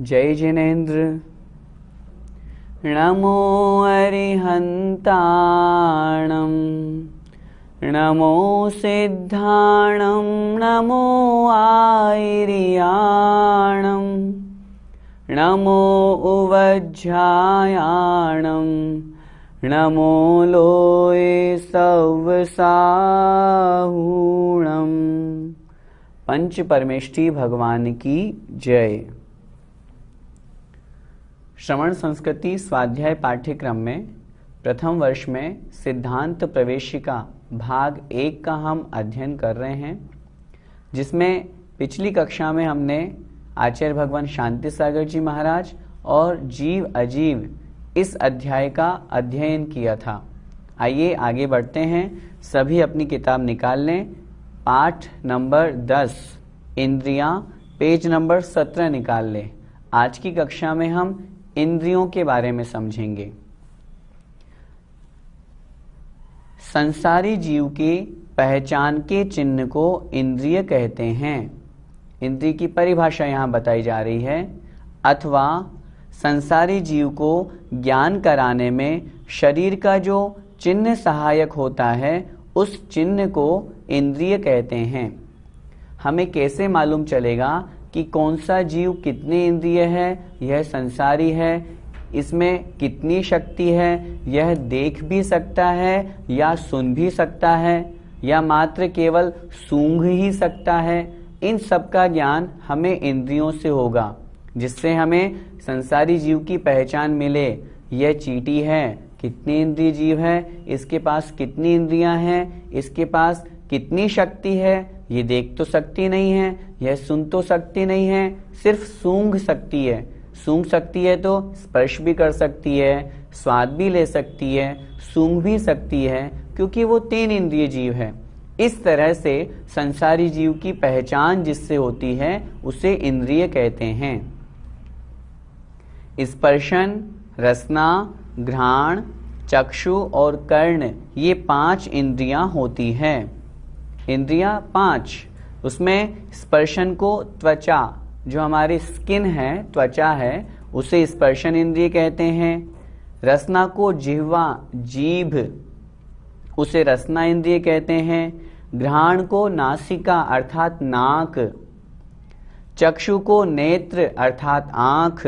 जय जिनेन्द्र। नमो अरिहन्ताणं नमो सिद्धाणं नमो आयर्याणं नमो उवज्झायाणं नमो लोये सव्वसाहूणम्। पंच परमेष्ठी भगवान की जय। श्रवण संस्कृति स्वाध्याय पाठ्यक्रम में प्रथम वर्ष में सिद्धांत प्रवेशिका भाग 1 का हम अध्ययन कर रहे हैं, जिसमें पिछली कक्षा में हमने आचार्य भगवान शांति सागर जी महाराज और जीव अजीव इस अध्याय का अध्ययन किया था। आइए आगे बढ़ते हैं। सभी अपनी किताब निकाल लें। पाठ नंबर 10 इंद्रियां, पेज नंबर 17 निकाल लें। आज की कक्षा में हम इंद्रियों के बारे में समझेंगे। संसारी जीव की पहचान के चिन्ह को इंद्रिय कहते हैं। इंद्रिय की परिभाषा यहाँ बताई जा रही है। अथवा संसारी जीव को ज्ञान कराने में शरीर का जो चिन्ह सहायक होता है, उस चिन्ह को इंद्रिय कहते हैं। हमें कैसे मालूम चलेगा कि कौन सा जीव कितने इंद्रिय है? यह संसारी है, इसमें कितनी शक्ति है? यह देख भी सकता है या सुन भी सकता है या मात्र केवल सूंघ ही सकता है? इन सब का ज्ञान हमें इंद्रियों से होगा, जिससे हमें संसारी जीव की पहचान मिले। यह चींटी है, कितनी इंद्रिय जीव है, इसके पास कितनी इंद्रियां हैं, इसके पास कितनी शक्ति है। ये देख तो सकती नहीं है, यह सुन तो सकती नहीं है, सिर्फ सूंघ सकती है। सूंघ सकती है तो स्पर्श भी कर सकती है, स्वाद भी ले सकती है, सूंघ भी सकती है, क्योंकि वो 3 इंद्रिय जीव है। इस तरह से संसारी जीव की पहचान जिससे होती है, उसे इंद्रिय कहते हैं। स्पर्शन, रसना, घ्राण, चक्षु और कर्ण, ये 5 इंद्रियां होती है। इंद्रियां 5, उसमें स्पर्शन को त्वचा, जो हमारी स्किन है, त्वचा है, उसे स्पर्शन इंद्रिय कहते हैं। रसना को जिह्वा, जीभ, उसे रसना इंद्रिय कहते हैं। घ्राण को नासिका अर्थात नाक, चक्षु को नेत्र अर्थात आंख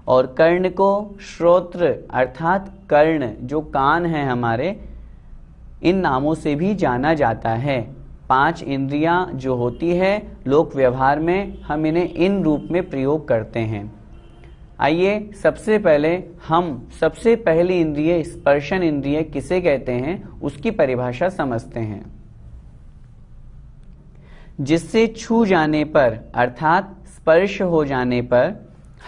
और कर्ण को श्रोत्र अर्थात कर्ण, जो कान है हमारे। इन नामों से भी जाना जाता है। 5 इंद्रियां जो होती है, लोक व्यवहार में हम इन्हें इन रूप में प्रयोग करते हैं। आइए सबसे पहली इंद्रिय स्पर्शन इंद्रिय किसे कहते हैं, उसकी परिभाषा समझते हैं। जिससे छू जाने पर अर्थात स्पर्श हो जाने पर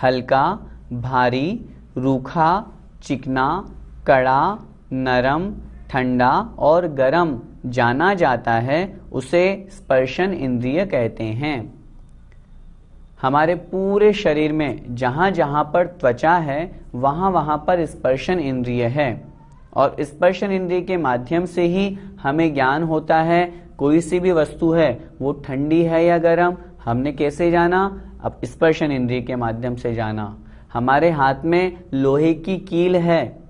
हल्का, भारी, रूखा, चिकना, कड़ा, नरम, ठंडा और गरम जाना जाता है, उसे स्पर्शन इंद्रिय कहते हैं। हमारे पूरे शरीर में जहां जहां पर त्वचा है, वहां वहां पर स्पर्शन इंद्रिय है, और स्पर्शन इंद्रिय के माध्यम से ही हमें ज्ञान होता है। कोई सी भी वस्तु है, वो ठंडी है या गर्म, हमने कैसे जाना? अब स्पर्शन इंद्रिय के माध्यम से जाना। हमारे हाथ में लोहे की कील है,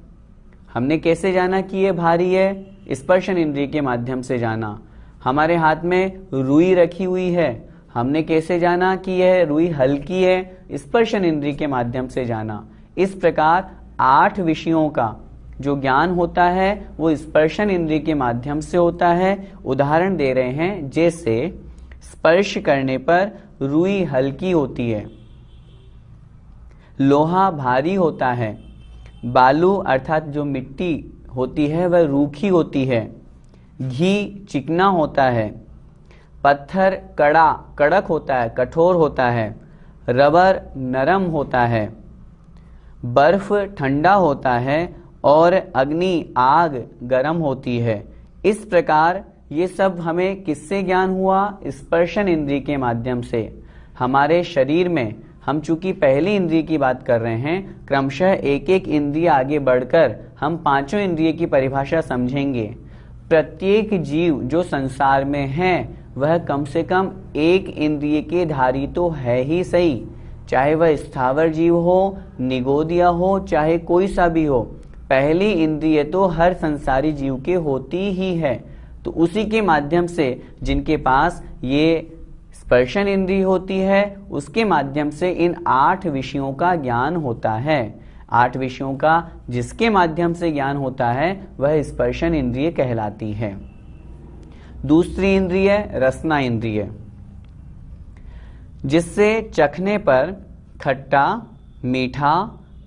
हमने कैसे जाना कि ये भारी है? स्पर्शन इंद्रिय के माध्यम से जाना। हमारे हाथ में रुई रखी हुई है, हमने कैसे जाना कि यह रुई हल्की है? स्पर्शन इंद्रिय के माध्यम से जाना। इस प्रकार 8 विषयों का जो ज्ञान होता है, वो स्पर्शन इंद्रिय के माध्यम से होता है। उदाहरण दे रहे हैं, जैसे स्पर्श करने पर रुई हल्की होती है, लोहा भारी होता है, बालू अर्थात जो मिट्टी होती है वह रूखी होती है, घी चिकना होता है, पत्थर कड़क होता है, कठोर होता है, रबर नरम होता है, बर्फ ठंडा होता है और अग्नि आग गर्म होती है। इस प्रकार ये सब हमें किससे ज्ञान हुआ? स्पर्शन इंद्रिय के माध्यम से। हमारे शरीर में हम चूंकि पहली इंद्रिय की बात कर रहे हैं, क्रमशः एक एक इंद्रिय आगे बढ़कर हम 5 इंद्रिय की परिभाषा समझेंगे। प्रत्येक जीव जो संसार में है, वह कम से कम एक इंद्रिय के धारी तो है ही सही। चाहे वह स्थावर जीव हो, निगोदिया हो, चाहे कोई सा भी हो, पहली इंद्रिय तो हर संसारी जीव के होती ही है। तो उसी के माध्यम से जिनके पास ये स्पर्शन इंद्रिय होती है, उसके माध्यम से इन 8 विषयों का ज्ञान होता है। 8 विषयों का जिसके माध्यम से ज्ञान होता है वह स्पर्शन इंद्रिय कहलाती है। दूसरी इंद्रिय रसना इंद्रिय, जिससे चखने पर खट्टा, मीठा,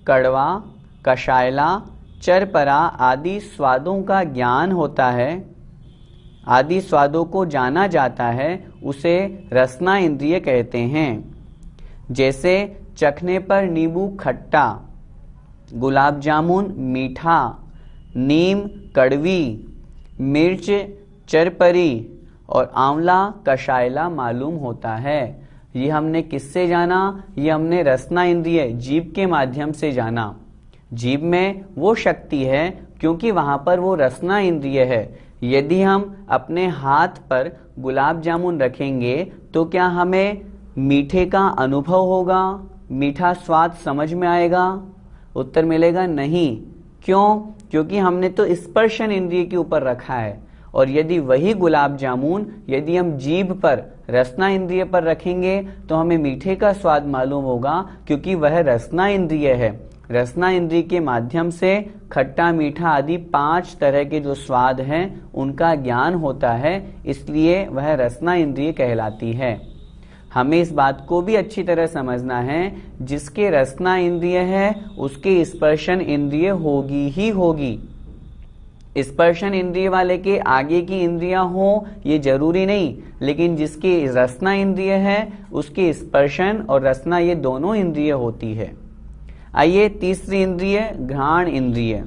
कड़वा, कषायला, चरपरा आदि स्वादों का ज्ञान होता है, आदि स्वादों को जाना जाता है, उसे रसना इंद्रिय कहते हैं। जैसे चखने पर नींबू खट्टा, गुलाब जामुन मीठा, नीम कड़वी, मिर्च चरपरी और आंवला कषायला मालूम होता है। ये हमने किससे जाना? ये हमने रसना इंद्रिय जीभ के माध्यम से जाना। जीभ में वो शक्ति है क्योंकि वहां पर वो रसना इंद्रिय है। यदि हम अपने हाथ पर गुलाब जामुन रखेंगे तो क्या हमें मीठे का अनुभव होगा? मीठा स्वाद समझ में आएगा? उत्तर मिलेगा नहीं। क्यों? क्योंकि हमने तो स्पर्शन इंद्रिय के ऊपर रखा है। और यदि वही गुलाब जामुन यदि हम जीभ पर रसना इंद्रिय पर रखेंगे तो हमें मीठे का स्वाद मालूम होगा, क्योंकि वह रसना इंद्रिय है। रसना इंद्रिय के माध्यम से खट्टा मीठा आदि 5 तरह के जो स्वाद हैं उनका ज्ञान होता है, इसलिए वह रसना इंद्रिय कहलाती है। हमें इस बात को भी अच्छी तरह समझना है, जिसके रसना इंद्रिय है उसके स्पर्शन इंद्रिय होगी ही होगी। स्पर्शन इंद्रिय वाले के आगे की इंद्रियां हो ये जरूरी नहीं, लेकिन जिसकी रसना इंद्रिय है उसकी स्पर्शन और रसना ये दोनों इंद्रिय होती है। आइए तीसरी इंद्रिय घ्राण इंद्रिय,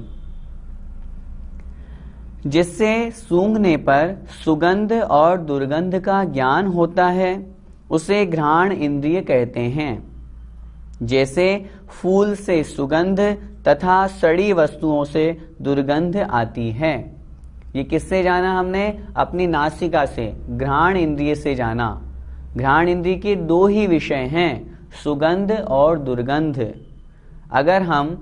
जिससे सूंघने पर सुगंध और दुर्गंध का ज्ञान होता है, उसे घ्राण इंद्रिय कहते हैं। जैसे फूल से सुगंध तथा सड़ी वस्तुओं से दुर्गंध आती है। ये किससे जाना हमने? अपनी नासिका से, घ्राण इंद्रिय से जाना। घ्राण इंद्रिय के 2 ही विषय हैं, सुगंध और दुर्गंध। अगर हम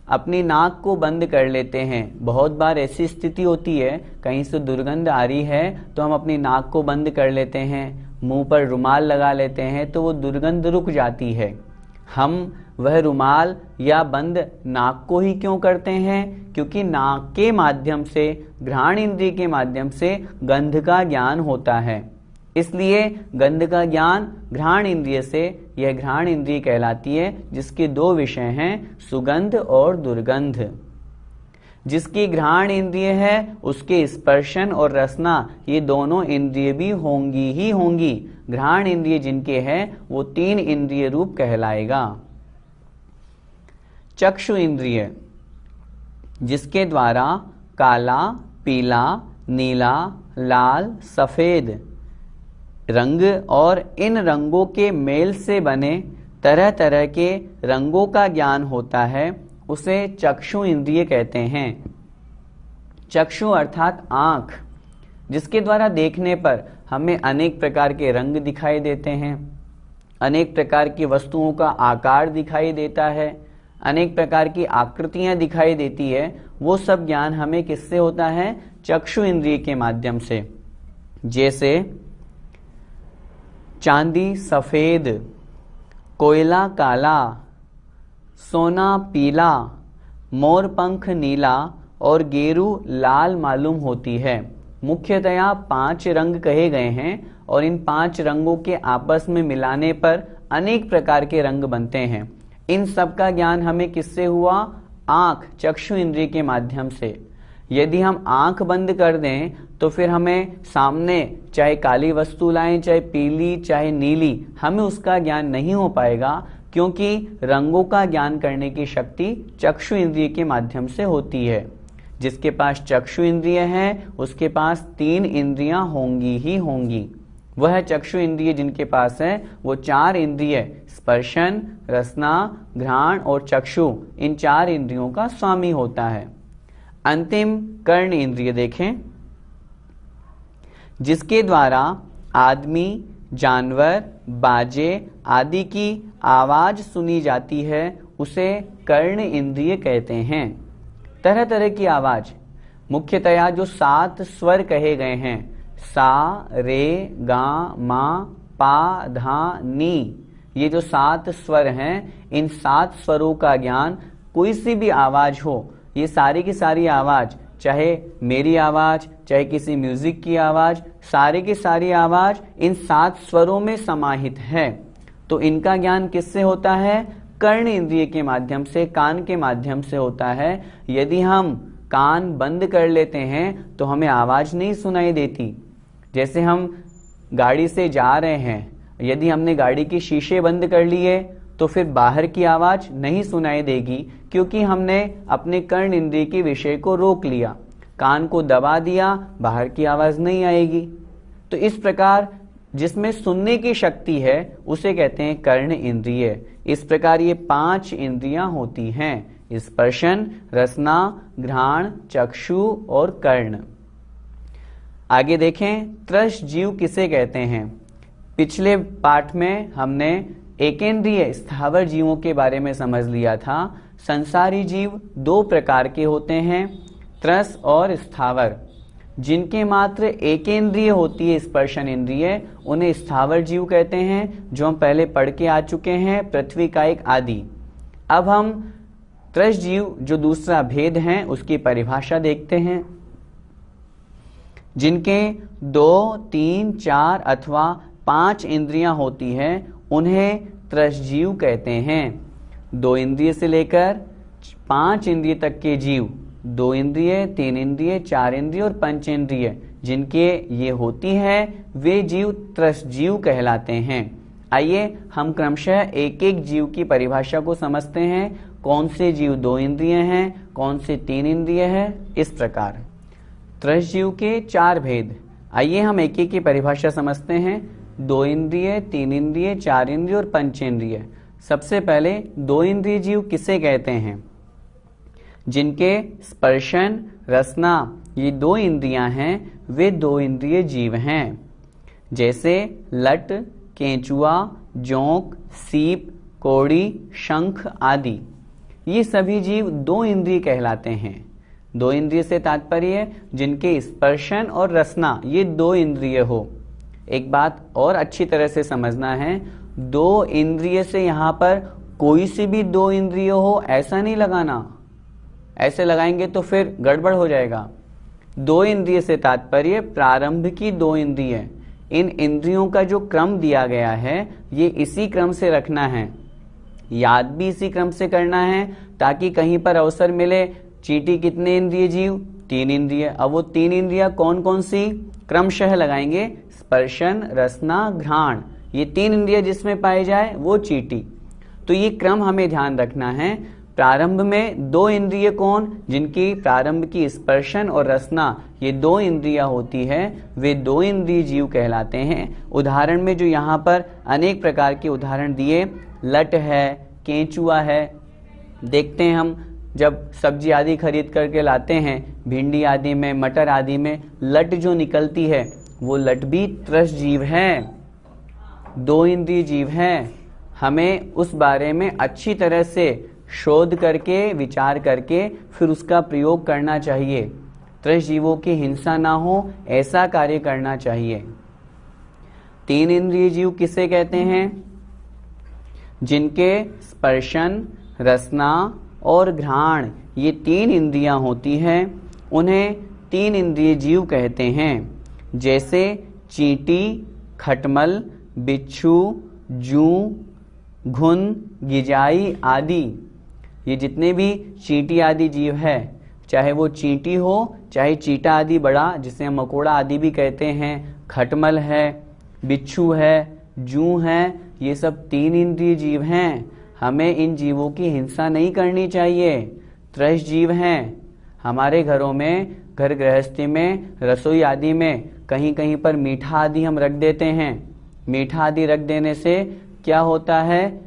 अपनी नाक को बंद कर लेते हैं, बहुत बार ऐसी स्थिति होती है कहीं से दुर्गंध आ रही है तो हम अपनी नाक को बंद कर लेते हैं, मुंह पर रुमाल लगा लेते हैं तो वो दुर्गंध रुक जाती है। हम वह रुमाल या बंद नाक को ही क्यों करते हैं? क्योंकि नाक के माध्यम से, घ्राण इंद्रिय के माध्यम से गंध का ज्ञान होता है, इसलिए गंध का ज्ञान घ्राण इंद्रिय से, यह घ्राण इंद्रिय कहलाती है, जिसके 2 विषय हैं, सुगंध और दुर्गंध। जिसकी घ्राण इंद्रिय है उसके स्पर्शन और रसना ये दोनों इंद्रिय भी होंगी ही होंगी। घ्राण इंद्रिय जिनके हैं वो 3 इंद्रिय रूप कहलाएगा। चक्षु इंद्रिय, जिसके द्वारा काला, पीला, नीला, लाल, सफेद रंग और इन रंगों के मेल से बने तरह तरह के रंगों का ज्ञान होता है, उसे चक्षु इंद्रिय कहते हैं। चक्षु अर्थात आंख, जिसके द्वारा देखने पर हमें अनेक प्रकार के रंग दिखाई देते हैं, अनेक प्रकार की वस्तुओं का आकार दिखाई देता है, अनेक प्रकार की आकृतियां दिखाई देती है। वो सब ज्ञान हमें किससे होता है? चक्षु इंद्रिय के माध्यम से। जैसे चांदी सफेद, कोयला काला, सोना पीला, मोर पंख नीला और गेरू लाल मालूम होती है। मुख्यतया 5 रंग कहे गए हैं और इन 5 रंगों के आपस में मिलाने पर अनेक प्रकार के रंग बनते हैं। इन सब का ज्ञान हमें किससे हुआ? आंख, चक्षु इंद्रिय के माध्यम से। यदि हम आंख बंद कर दें तो फिर हमें सामने चाहे काली वस्तु लाएं, चाहे पीली, चाहे नीली, हमें उसका ज्ञान नहीं हो पाएगा, क्योंकि रंगों का ज्ञान करने की शक्ति चक्षु इंद्रिय के माध्यम से होती है। जिसके पास चक्षु इंद्रिय है उसके पास 3 इंद्रियां होंगी ही होंगी। वह चक्षु इंद्रिय जिनके पास है वो 4 इंद्रिय, स्पर्शन, रसना, घ्राण और चक्षु, इन 4 इंद्रियों का स्वामी होता है। अंतिम कर्ण इंद्रिय देखें, जिसके द्वारा आदमी, जानवर, बाजे आदि की आवाज सुनी जाती है उसे कर्ण इंद्रिय कहते हैं। तरह तरह की आवाज, मुख्यतया जो 7 स्वर कहे गए हैं, सा, रे, गा, मा, पा, धा, नी, ये जो 7 स्वर हैं, इन 7 स्वरों का ज्ञान, कोई सी भी आवाज हो, ये सारी की सारी आवाज, चाहे मेरी आवाज, चाहे किसी म्यूजिक की आवाज, सारी की सारी आवाज इन 7 स्वरों में समाहित है। तो इनका ज्ञान किससे होता है? कर्ण इंद्रिय के माध्यम से, कान के माध्यम से होता है। यदि हम कान बंद कर लेते हैं तो हमें आवाज नहीं सुनाई देती। जैसे हम गाड़ी से जा रहे हैं, यदि हमने गाड़ी की शीशे बंद कर लिए तो फिर बाहर की आवाज नहीं सुनाई देगी, क्योंकि हमने अपने कर्ण इंद्रिय के विषय को रोक लिया, कान को दबा दिया, बाहर की आवाज नहीं आएगी। तो इस प्रकार जिसमें सुनने की शक्ति है उसे कहते हैं कर्ण इंद्रिय। इस प्रकार ये 5 इंद्रियां होती हैं, स्पर्शन, रसना, घ्राण, चक्षु और कर्ण। आगे देखें, त्रस जीव किसे कहते हैं। पिछले पाठ में हमने एकेंद्रिय स्थावर जीवों के बारे में समझ लिया था। संसारी जीव 2 प्रकार के होते हैं, त्रस और स्थावर। जिनके मात्र एकेंद्रिय होती है स्पर्शन इंद्रिय, उन्हें स्थावर जीव कहते हैं, जो हम पहले पढ़ के आ चुके हैं, पृथ्वी, कायिक आदि। अब हम त्रस जीव जो दूसरा भेद है उसकी परिभाषा देखते हैं। जिनके 2, 3, 4 अथवा 5 इंद्रियां होती है उन्हें त्रस जीव कहते हैं। 2 इंद्रिय से लेकर 5 इंद्रिय तक के जीव, 2 इंद्रिय, 3 इंद्रिय, 4 इंद्रिय और पंचेंद्रिय जिनके ये होती है, वे जीव त्रस जीव कहलाते हैं। आइए हम क्रमशः एक एक जीव की परिभाषा को समझते हैं। कौन से जीव 2 इंद्रिय हैं, कौन से 3 इंद्रिय है। इस प्रकार त्रस जीव के 4 भेद। आइए हम एक एक की परिभाषा समझते हैं। 2 इंद्रिय, 3 इंद्रिय, 4 इंद्रिय और पंचेंद्रिय। सबसे पहले 2 इंद्रिय जीव किसे कहते हैं? जिनके स्पर्शन, रसना ये 2 इंद्रियां हैं, वे 2 इंद्रिय जीव हैं। जैसे लट, केंचुआ, जोंक, सीप, कौड़ी, शंख आदि, ये सभी जीव 2 इंद्रिय कहलाते हैं। 2 इंद्रिय से तात्पर्य जिनके स्पर्शन और रसना ये 2 इंद्रिय हो। एक बात और अच्छी तरह से समझना है, 2 इंद्रिय से यहाँ पर कोई सी भी 2 इंद्रिय हो ऐसा नहीं लगाना। ऐसे लगाएंगे तो फिर गड़बड़ हो जाएगा। 2 इंद्रिय से तात्पर्य प्रारंभ की 2 इंद्रिय। इन इंद्रियों का जो क्रम दिया गया है ये इसी क्रम से रखना है, याद भी इसी क्रम से करना है, ताकि कहीं पर अवसर मिले चींटी कितने इंद्रिय जीव? 3 इंद्रिय। अब वो 3 इंद्रियां कौन कौन सी? क्रमशः लगाएंगे, स्पर्शन, रसना, घ्राण, ये 3 इंद्रिय जिसमें पाए जाए वो चींटी। तो ये क्रम हमें ध्यान रखना है। प्रारंभ में 2 इंद्रिय कौन? जिनकी प्रारंभ की स्पर्शन और रसना ये 2 इंद्रियां होती है, वे 2 इंद्रिय जीव कहलाते हैं। उदाहरण में जो यहाँ पर अनेक प्रकार के उदाहरण दिए, लट है, केंचुआ है। देखते हैं हम जब सब्जी आदि खरीद करके लाते हैं, भिंडी आदि में, मटर आदि में लट जो निकलती है वो लट भी त्रस जीव है, 2 इंद्रिय जीव है। हमें उस बारे में अच्छी तरह से शोध करके, विचार करके फिर उसका प्रयोग करना चाहिए। त्रस जीवों की हिंसा ना हो ऐसा कार्य करना चाहिए। 3 इंद्रिय जीव किसे कहते हैं? जिनके स्पर्शन, रसना और घ्राण ये 3 इंद्रियां होती हैं, उन्हें 3 इंद्रिय जीव कहते हैं। जैसे चींटी, खटमल, बिच्छू, जूं, घुन, गिजाई आदि, ये जितने भी चींटी आदि जीव है, चाहे वो चींटी हो, चाहे चीटा आदि बड़ा जिसे हम मकोड़ा आदि भी कहते हैं, खटमल है, बिच्छू है, जूं है, ये सब 3 इंद्रिय जीव हैं। हमें इन जीवों की हिंसा नहीं करनी चाहिए, त्रस जीव हैं। हमारे घरों में, घर गृहस्थी में, रसोई आदि में कहीं कहीं पर मीठा आदि हम रख देते हैं। मीठा आदि रख देने से क्या होता है,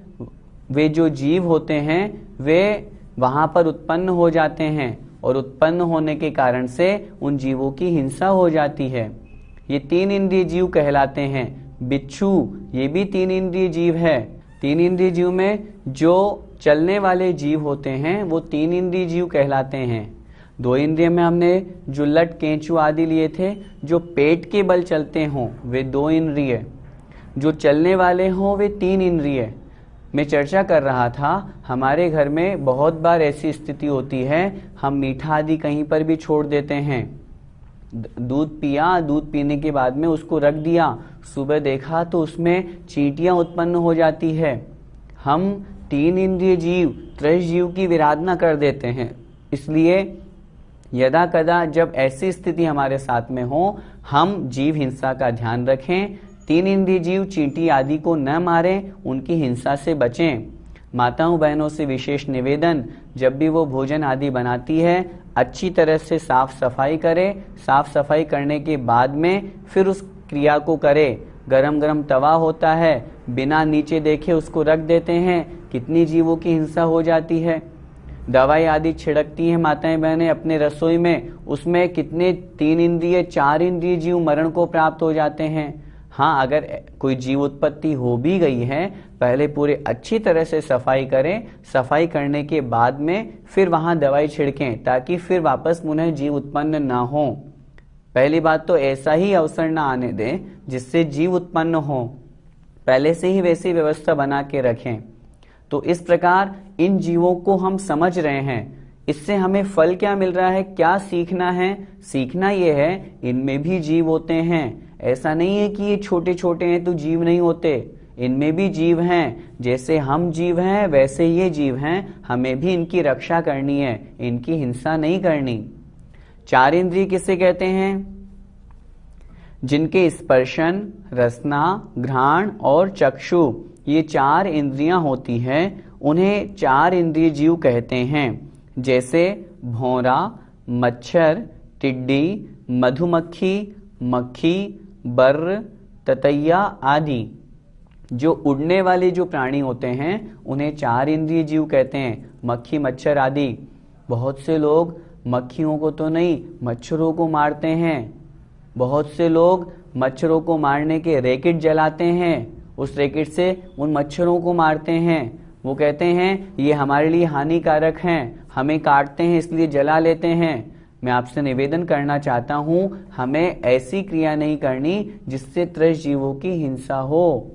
वे जो जीव होते हैं वे वहां पर उत्पन्न हो जाते हैं और उत्पन्न होने के कारण से उन जीवों की हिंसा हो जाती है। ये 3 इंद्रिय जीव कहलाते हैं, बिच्छू ये भी 3 इंद्रिय जीव है। 3 इंद्रिय जीव में जो चलने वाले जीव होते हैं वो 3 इंद्रिय जीव कहलाते हैं। 2 इंद्रिय में हमने जुल्लट, केंचू आदि लिए थे। जो पेट के बल चलते हों वे 2 इंद्रिय, जो चलने वाले हों वे 3 इंद्रिय। मैं चर्चा कर रहा था, हमारे घर में बहुत बार ऐसी स्थिति होती है, हम मीठा आदि कहीं पर भी छोड़ देते हैं। दूध पिया, दूध पीने के बाद में उसको रख दिया, सुबह देखा तो उसमें चींटियां उत्पन्न हो जाती है। हम 3 इंद्रिय जीव, त्रय जीव की विराधना कर देते हैं। इसलिए यदा कदा जब ऐसी स्थिति हमारे साथ में हो, हम जीव हिंसा का ध्यान रखें। 3 इंद्रिय जीव चींटी आदि को न मारें, उनकी हिंसा से बचें। माताओं बहनों से विशेष निवेदन, जब भी वो भोजन आदि बनाती है अच्छी तरह से साफ सफाई करे। साफ सफाई करने के बाद में फिर उस क्रिया को करे। गरम गरम तवा होता है, बिना नीचे देखे उसको रख देते हैं, कितनी जीवों की हिंसा हो जाती है। दवाई आदि छिड़कती हैं माताएं बहनें अपने रसोई में, उसमें कितने 3 इंद्रिय 4 इंद्रिय जीव मरण को प्राप्त हो जाते हैं। हाँ, अगर कोई जीव उत्पत्ति हो भी गई है, पहले पूरे अच्छी तरह से सफाई करें। सफाई करने के बाद में फिर वहां दवाई छिड़कें, ताकि फिर वापस पुनः जीव उत्पन्न ना हो। पहली बात तो ऐसा ही अवसर ना आने दें जिससे जीव उत्पन्न हो, पहले से ही वैसी व्यवस्था बना के रखें। तो इस प्रकार इन जीवों को हम समझ रहे हैं, इससे हमें फल क्या मिल रहा है, क्या सीखना है? सीखना ये है इनमें भी जीव होते हैं। ऐसा नहीं है कि ये छोटे छोटे हैं तो जीव नहीं होते, इनमें भी जीव हैं। जैसे हम जीव हैं वैसे ये जीव हैं, हमें भी इनकी रक्षा करनी है, इनकी हिंसा नहीं करनी। 4 इंद्रिय किसे कहते हैं? जिनके स्पर्शन, रसना, घ्राण और चक्षु ये 4 इंद्रियां होती हैं, उन्हें 4 इंद्रिय जीव कहते हैं। जैसे भौरा, मच्छर, टिड्डी, मधुमक्खी, मक्खी, बर्र, ततैया आदि। जो उड़ने वाले जो प्राणी होते हैं उन्हें 4 इंद्रिय जीव कहते हैं। मक्खी, मच्छर आदि। बहुत से लोग मक्खियों को तो नहीं, मच्छरों को मारते हैं। बहुत से लोग मच्छरों को मारने के रैकेट जलाते हैं, उस रैकेट से उन मच्छरों को मारते हैं। वो कहते हैं ये हमारे लिए हानिकारक हैं, हमें काटते हैं इसलिए जला लेते हैं। मैं आपसे निवेदन करना चाहता हूं, हमें ऐसी क्रिया नहीं करनी जिससे त्रस्त जीवों की हिंसा हो।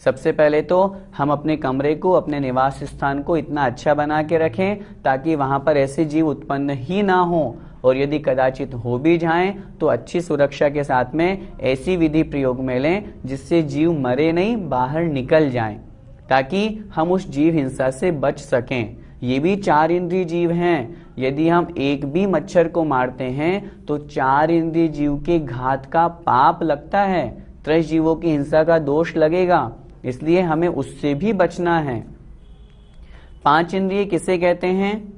सबसे पहले तो हम अपने कमरे को, अपने निवास स्थान को इतना अच्छा बना के रखें ताकि वहां पर ऐसे जीव उत्पन्न ही ना हो, और यदि कदाचित हो भी जाएं तो अच्छी सुरक्षा के साथ में ऐसी विधि प्रयोग में लें जिससे जीव मरे नहीं, बाहर निकल जाएं, ताकि हम उस जीव हिंसा से बच सकें। ये भी 4 इंद्रिय जीव हैं। यदि हम एक भी मच्छर को मारते हैं तो 4 इंद्रिय जीव के घात का पाप लगता है, त्रस्त जीवों की हिंसा का दोष लगेगा, इसलिए हमें उससे भी बचना है। 5 इंद्रिय किसे कहते हैं?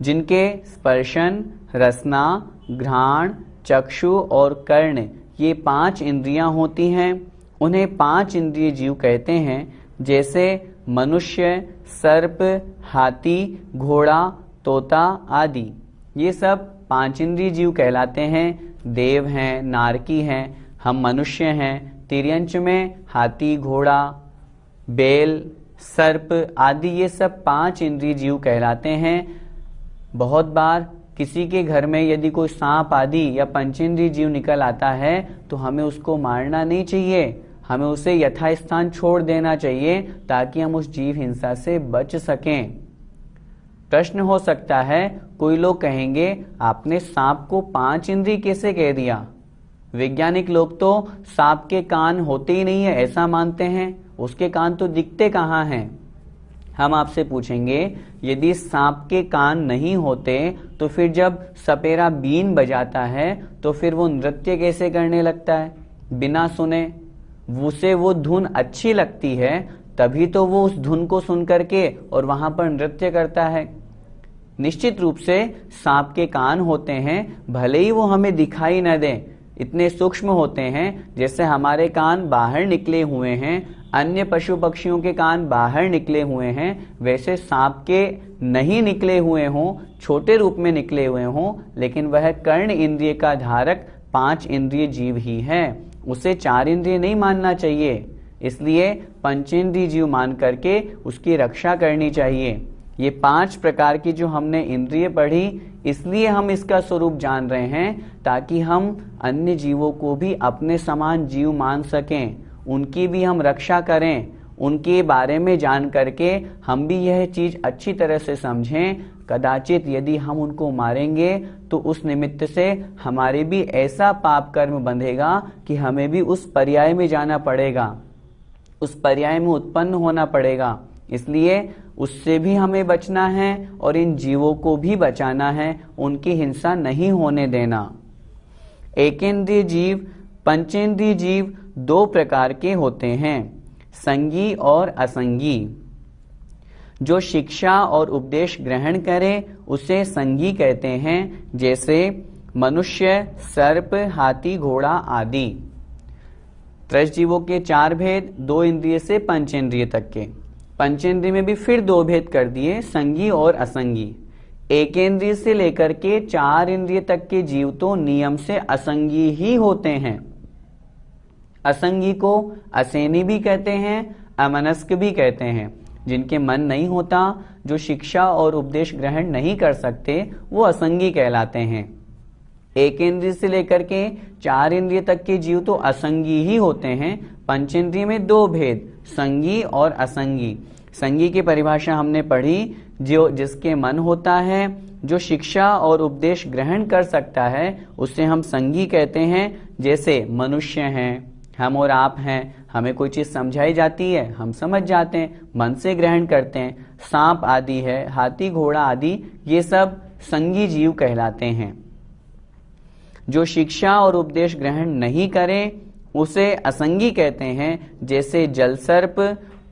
जिनके स्पर्शन, रसना, घ्राण, चक्षु और कर्ण ये 5 इंद्रियां होती हैं, उन्हें 5 इंद्रिय जीव कहते हैं। जैसे मनुष्य, सर्प, हाथी, घोड़ा, तोता आदि। ये सब 5 इंद्रिय जीव कहलाते हैं। देव हैं, नारकी हैं, हम मनुष्य हैं। तिर्यंच में हाथी, घोड़ा, बैल, सर्प आदि ये सब 5 इंद्रिय जीव कहलाते हैं। बहुत बार किसी के घर में यदि कोई सांप आदि या पंचेंद्रिय जीव निकल आता है तो हमें उसको मारना नहीं चाहिए, हमें उसे यथास्थान छोड़ देना चाहिए ताकि हम उस जीव हिंसा से बच सकें। प्रश्न हो सकता है, कोई लोग कहेंगे आपने सांप को 5 इंद्रिय कैसे कह दिया? वैज्ञानिक लोग तो सांप के कान होते ही नहीं है ऐसा मानते हैं, उसके कान तो दिखते कहाँ हैं। हम आपसे पूछेंगे, यदि सांप के कान नहीं होते तो फिर जब सपेरा बीन बजाता है तो फिर वो नृत्य कैसे करने लगता है बिना सुने? उसे वो धुन अच्छी लगती है तभी तो वो उस धुन को सुन करके और वहां पर नृत्य करता है। निश्चित रूप से सांप के कान होते हैं, भले ही वो हमें दिखाई न दें, इतने सूक्ष्म होते हैं। जैसे हमारे कान बाहर निकले हुए हैं, अन्य पशु पक्षियों के कान बाहर निकले हुए हैं, वैसे सांप के नहीं निकले हुए हों, छोटे रूप में निकले हुए हों, लेकिन वह कर्ण इंद्रिय का धारक 5 इंद्रिय जीव ही है। उसे 4 इंद्रिय नहीं मानना चाहिए। इसलिए पंचेंद्रिय जीव मान करके उसकी रक्षा करनी चाहिए। ये 5 प्रकार की जो हमने इंद्रिय पढ़ी, इसलिए हम इसका स्वरूप जान रहे हैं ताकि हम अन्य जीवों को भी अपने समान जीव मान सकें, उनकी भी हम रक्षा करें, उनके बारे में जान करके हम भी यह चीज अच्छी तरह से समझें। कदाचित यदि हम उनको मारेंगे तो उस निमित्त से हमारे भी ऐसा पाप कर्म बंधेगा कि हमें भी उस पर्याय में जाना पड़ेगा, उस पर्याय में उत्पन्न होना पड़ेगा। इसलिए उससे भी हमें बचना है और इन जीवों को भी बचाना है, उनकी हिंसा नहीं होने देना। एकेंद्रिय जीव, पंचेंद्रिय जीव 2 प्रकार के होते हैं, संगी और असंगी। जो शिक्षा और उपदेश ग्रहण करे उसे संगी कहते हैं, जैसे मनुष्य, सर्प, हाथी, घोड़ा आदि। त्रैजीवों के 4 भेद, 2 इंद्रिय से पंचेंद्रिय तक के। पंचेंद्रिय में भी फिर 2 भेद कर दिए, संगी और असंगी। एकेंद्रिय से लेकर के 4 इंद्रिय तक के जीव तो नियम से असंगी ही होते हैं। असंगी को असेनी भी कहते हैं, अमनस्क भी कहते हैं। जिनके मन नहीं होता, जो शिक्षा और उपदेश ग्रहण नहीं कर सकते, वो असंगी कहलाते हैं। एक इंद्रिय से लेकर के 4 इंद्रिय तक के जीव तो असंगी ही होते हैं। पंचेंद्रिय में 2 भेद, संगी और असंगी। संगी की परिभाषा हमने पढ़ी, जो जिसके मन होता है, जो शिक्षा और उपदेश ग्रहण कर सकता है, उसे हम संगी कहते हैं। जैसे मनुष्य हैं, हम और आप हैं, हमें कोई चीज समझाई जाती है, हम समझ जाते हैं, मन से ग्रहण करते हैं। सांप आदि है, हाथी, घोड़ा आदि, ये सब संगी जीव कहलाते हैं। जो शिक्षा और उपदेश ग्रहण नहीं करे उसे असंगी कहते हैं, जैसे जलसर्प,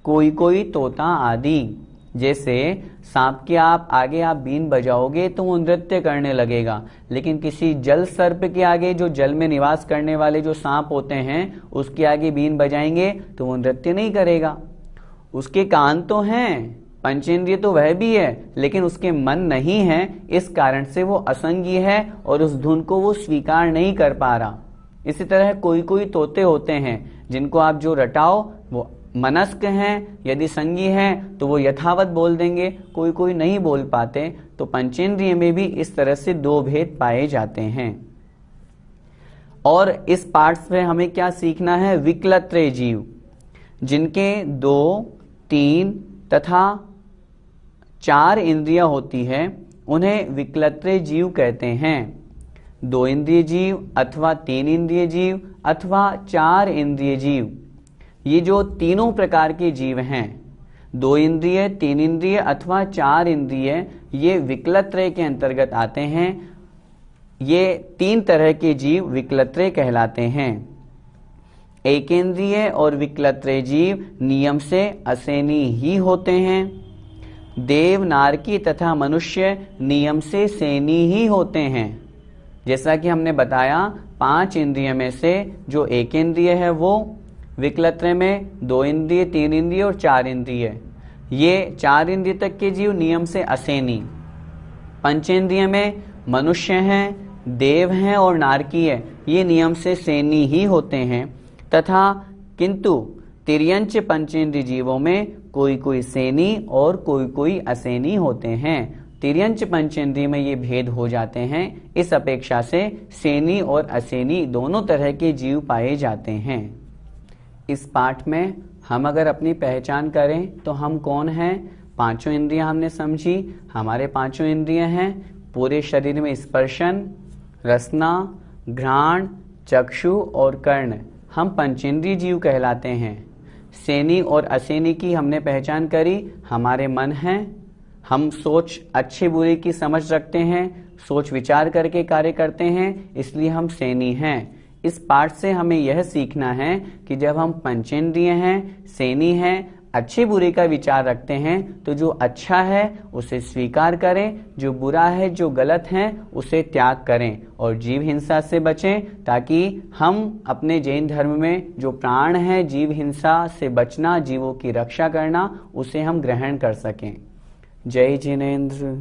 कोई तोता आदि। जैसे सांप के आगे आप बीन बजाओगे तो वो नृत्य करने लगेगा, लेकिन किसी जल सर्प के आगे, जो जल में निवास करने वाले जो सांप होते हैं, उसके आगे बीन बजाएंगे तो वो नृत्य नहीं करेगा। उसके कान तो हैं, पंचेंद्रिय तो वह भी है, लेकिन उसके मन नहीं है, इस कारण से वो असंगी है और उस धुन को वो स्वीकार नहीं कर पा रहा। इसी तरह कोई तोते होते हैं जिनको आप जो रटाओ वो मनस्क हैं, यदि संगी हैं तो वो यथावत बोल देंगे, कोई नहीं बोल पाते। तो पंचेंद्रिय में भी इस तरह से 2 भेद पाए जाते हैं। और इस पाठ से हमें क्या सीखना है? विकलत्रय जीव, जिनके 2, 3 तथा 4 इंद्रियां होती है, उन्हें विकलत्रय जीव कहते हैं। 2 इंद्रिय जीव अथवा 3 इंद्रिय जीव अथवा 4 इंद्रिय जीव, ये जो तीनों प्रकार के जीव हैं, 2 इंद्रिय, 3 इंद्रिय अथवा 4 इंद्रिय, ये विकलत्रय के अंतर्गत आते हैं। ये 3 तरह के जीव विकलत्रय कहलाते हैं। एकेंद्रिय और विकलत्रय जीव नियम से असेनी ही होते हैं। देव, नारकी तथा मनुष्य नियम से सेनी ही होते हैं। जैसा कि हमने बताया, 5 इंद्रिय में से जो एकेंद्रिय है वो विकलत्रय में 2 इंद्रिय, 3 इंद्रिय और 4 इंद्रिय, ये 4 इंद्रिय तक के जीव नियम से असेनी। पंचेंद्रिय में मनुष्य हैं, देव हैं और नारकी है, ये नियम से सेनी ही होते हैं। तथा किंतु तिर्यंच पंचेंद्रिय जीवों में कोई सेनी और कोई असेनी होते हैं। तिर्यंच पंचेंद्रिय में ये भेद हो जाते हैं। इस अपेक्षा से सेनी और असेनी दोनों तरह के जीव पाए जाते हैं। इस पाठ में हम अगर अपनी पहचान करें तो हम कौन हैं? 5 इंद्रियां हमने समझी। हमारे 5 इंद्रियां हैं पूरे शरीर में स्पर्शन, रसना, घ्राण, चक्षु और कर्ण। हम पंचेंद्रिय जीव कहलाते हैं। सेनी और असेनी की हमने पहचान करी। हमारे मन हैं, हम सोच अच्छे बुरे की समझ रखते हैं, सोच विचार करके कार्य करते हैं, इसलिए हम सेनी हैं। इस पाठ से हमें यह सीखना है कि जब हम पंचेंद्रिय हैं, सेनी हैं, अच्छे बुरे का विचार रखते हैं, तो जो अच्छा है उसे स्वीकार करें, जो बुरा है, जो गलत है, उसे त्याग करें और जीव हिंसा से बचें, ताकि हम अपने जैन धर्म में जो प्राण है, जीव हिंसा से बचना, जीवों की रक्षा करना, उसे हम ग्रहण कर सकें। जय जिनेंद्र।